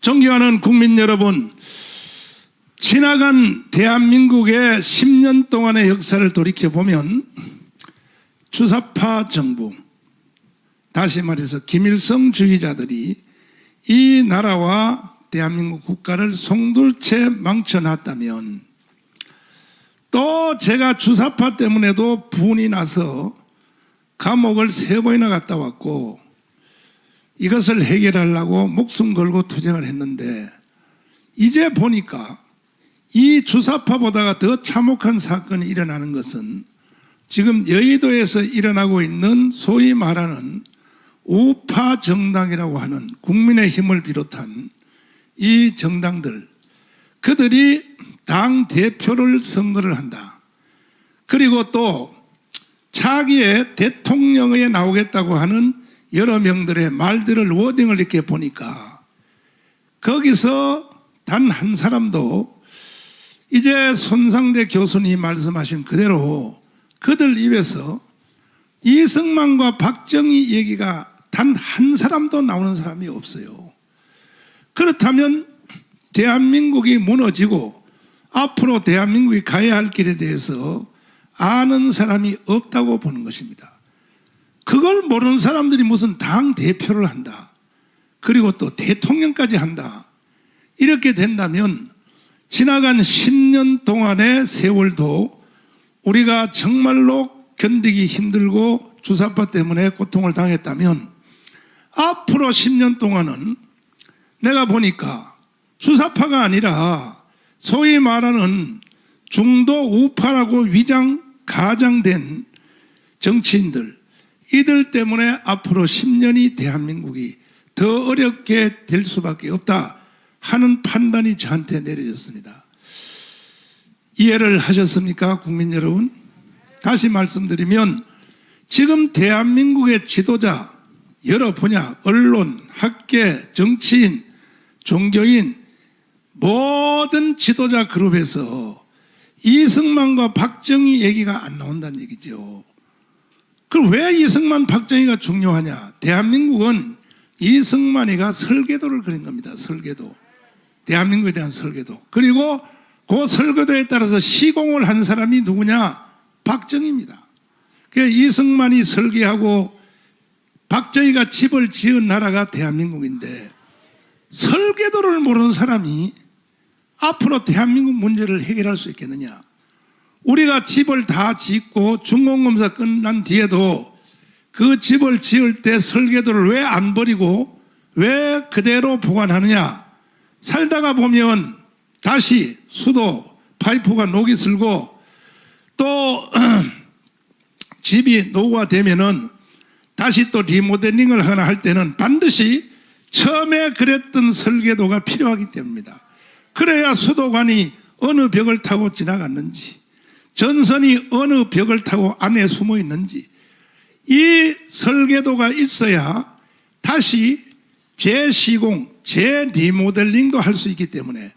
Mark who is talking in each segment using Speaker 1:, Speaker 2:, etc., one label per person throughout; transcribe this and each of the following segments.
Speaker 1: 존경하는 국민 여러분, 지나간 대한민국의 10년 동안의 역사를 돌이켜보면 주사파 정부, 다시 말해서 김일성주의자들이 이 나라와 대한민국 국가를 송두리째 망쳐놨다면, 또 제가 주사파 때문에도 분이 나서 감옥을 3번이나 갔다 왔고 이것을 해결하려고 목숨 걸고 투쟁을 했는데, 이제 보니까 이 주사파보다가 더 참혹한 사건이 일어나는 것은 지금 여의도에서 일어나고 있는 소위 말하는 우파 정당이라고 하는 국민의힘을 비롯한 이 정당들, 그들이 당 대표를 선거를 한다. 그리고 또 차기에 대통령에 나오겠다고 하는 여러 명들의 말들을, 워딩을 이렇게 보니까 거기서 단 한 사람도 이제 손상대 교수님이 말씀하신 그대로 그들 입에서 이승만과 박정희 얘기가 단 한 사람도 나오는 사람이 없어요. 그렇다면 대한민국이 무너지고 앞으로 대한민국이 가야 할 길에 대해서 아는 사람이 없다고 보는 것입니다. 그걸 모르는 사람들이 무슨 당 대표를 한다, 그리고 또 대통령까지 한다, 이렇게 된다면 지나간 10년 동안의 세월도 우리가 정말로 견디기 힘들고 주사파 때문에 고통을 당했다면, 앞으로 10년 동안은 내가 보니까 주사파가 아니라 소위 말하는 중도 우파라고 가장된 정치인들, 이들 때문에 앞으로 10년이 대한민국이 더 어렵게 될 수밖에 없다 하는 판단이 저한테 내려졌습니다. 이해를 하셨습니까, 국민 여러분? 다시 말씀드리면 지금 대한민국의 지도자, 여러 분야, 언론, 학계, 정치인, 종교인, 모든 지도자 그룹에서 이승만과 박정희 얘기가 안 나온다는 얘기죠. 그럼 왜 이승만, 박정희가 중요하냐? 대한민국은 이승만이가 설계도를 그린 겁니다. 설계도. 대한민국에 대한 설계도. 그리고 그 설계도에 따라서 시공을 한 사람이 누구냐? 박정희입니다. 그러니까 이승만이 설계하고 박정희가 집을 지은 나라가 대한민국인데, 설계도를 모르는 사람이 앞으로 대한민국 문제를 해결할 수 있겠느냐? 우리가 집을 다 짓고 중공검사 끝난 뒤에도 그 집을 지을 때 설계도를 왜 안 버리고 왜 그대로 보관하느냐? 살다가 보면 다시 수도 파이프가 녹이 슬고 또 집이 노후화되면은 다시 또 리모델링을 하나 할 때는 반드시 처음에 그랬던 설계도가 필요하기 때문입니다. 그래야 수도관이 어느 벽을 타고 지나갔는지, 전선이 어느 벽을 타고 안에 숨어 있는지, 이 설계도가 있어야 다시 재시공, 재리모델링도 할 수 있기 때문에.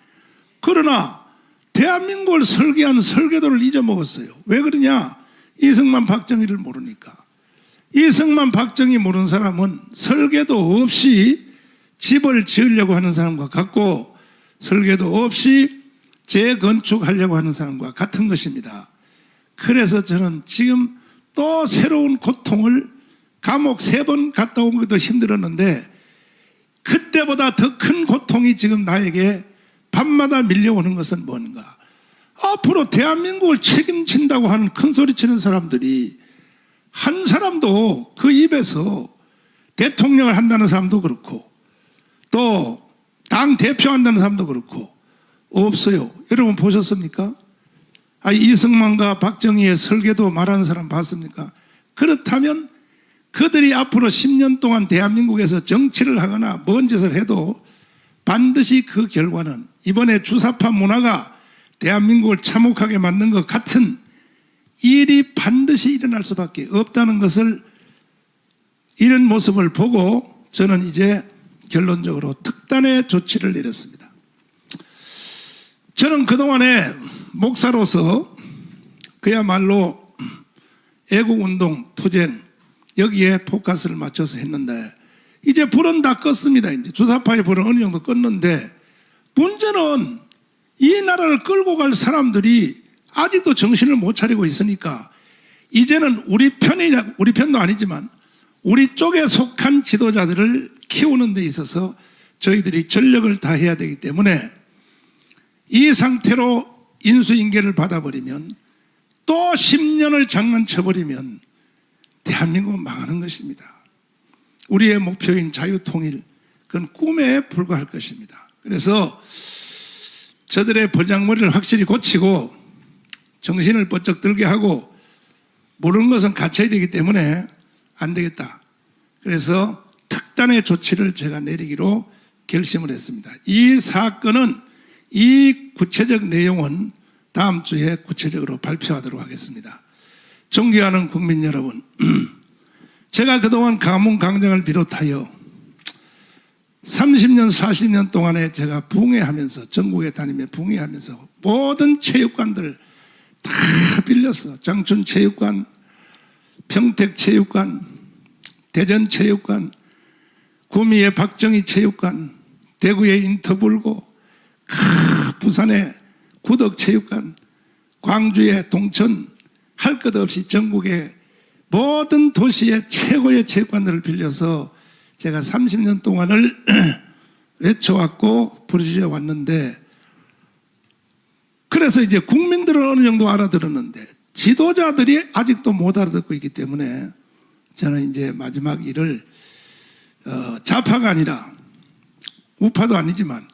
Speaker 1: 그러나 대한민국을 설계한 설계도를 잊어먹었어요. 왜 그러냐? 이승만, 박정희를 모르니까. 이승만, 박정희 모르는 사람은 설계도 없이 집을 지으려고 하는 사람과 같고, 설계도 없이 재건축하려고 하는 사람과 같은 것입니다. 그래서 저는 지금 또 새로운 고통을, 감옥 3번 갔다 온 것도 힘들었는데 그때보다 더 큰 고통이 지금 나에게 밤마다 밀려오는 것은 뭔가? 앞으로 대한민국을 책임진다고 하는 큰 소리 치는 사람들이 한 사람도 그 입에서 대통령을 한다는 사람도 그렇고 또 당 대표 한다는 사람도 그렇고 없어요. 여러분 보셨습니까? 이승만과 박정희의 설계도 말하는 사람 봤습니까? 그렇다면 그들이 앞으로 10년 동안 대한민국에서 정치를 하거나 뭔 짓을 해도 반드시 그 결과는 이번에 주사파 문화가 대한민국을 참혹하게 만든 것 같은 일이 반드시 일어날 수밖에 없다는 것을, 이런 모습을 보고 저는 이제 결론적으로 특단의 조치를 내렸습니다. 저는 그동안에 목사로서 그야말로 애국운동, 투쟁, 여기에 포커스를 맞춰서 했는데 이제 불은 다 껐습니다. 이제 주사파의 불은 어느 정도 껐는데 문제는 이 나라를 끌고 갈 사람들이 아직도 정신을 못 차리고 있으니까 이제는 우리 편도 아니지만 우리 쪽에 속한 지도자들을 키우는 데 있어서 저희들이 전력을 다해야 되기 때문에 이 상태로 인수인계를 받아버리면 또 10년을 장난쳐버리면 대한민국은 망하는 것입니다. 우리의 목표인 자유통일, 그건 꿈에 불과할 것입니다. 그래서 저들의 버장머리를 확실히 고치고 정신을 번쩍 들게 하고 모르는 것은 갇혀야 되기 때문에 안 되겠다. 그래서 특단의 조치를 제가 내리기로 결심을 했습니다. 이 사건은 이 구체적 내용은 다음 주에 구체적으로 발표하도록 하겠습니다. 존경하는 국민 여러분, 제가 그동안 가문 강정을 비롯하여 30년 40년 동안에 제가 붕괴하면서 전국에 다니며 붕괴하면서 모든 체육관들 다 빌렸어. 장춘체육관, 평택체육관, 대전체육관, 구미의 박정희체육관, 대구의 인터불고, 부산의 구덕체육관, 광주의 동천, 할 것 없이 전국의 모든 도시의 최고의 체육관들을 빌려서 제가 30년 동안을 외쳐왔고 부르짖어 왔는데, 그래서 이제 국민들은 어느 정도 알아들었는데 지도자들이 아직도 못 알아듣고 있기 때문에 저는 이제 마지막 일을 좌파가 아니라 우파도 아니지만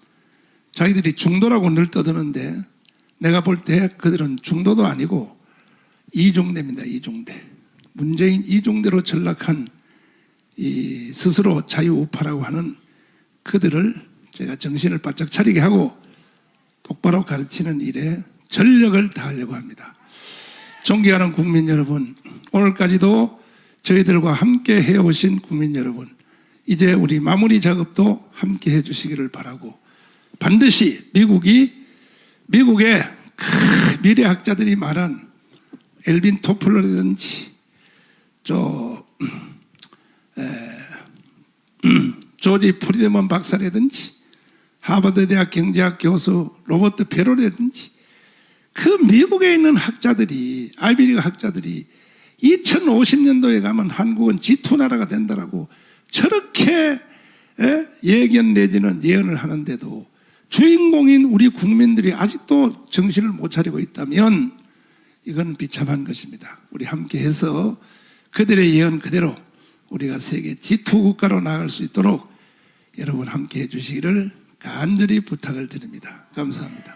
Speaker 1: 자기들이 중도라고 늘 떠드는데 내가 볼 때 그들은 중도도 아니고 이중대입니다. 이중대. 문재인 이중대로 전락한 이 스스로 자유우파라고 하는 그들을 제가 정신을 바짝 차리게 하고 똑바로 가르치는 일에 전력을 다하려고 합니다. 존경하는 국민 여러분, 오늘까지도 저희들과 함께 해오신 국민 여러분, 이제 우리 마무리 작업도 함께 해주시기를 바라고, 반드시 미국의 미래학자들이 말한 엘빈 토플러라든지 조지 프리드먼 박사라든지 하버드 대학 경제학 교수 로버트 페로라든지 그 미국에 있는 학자들이, 아이비리그 학자들이 2050년도에 가면 한국은 G2 나라가 된다라고 저렇게 예견 내지는 예언을 하는데도 주인공인 우리 국민들이 아직도 정신을 못 차리고 있다면 이건 비참한 것입니다. 우리 함께 해서 그들의 예언 그대로 우리가 세계 G2 국가로 나아갈 수 있도록 여러분 함께 해주시기를 간절히 부탁을 드립니다. 감사합니다.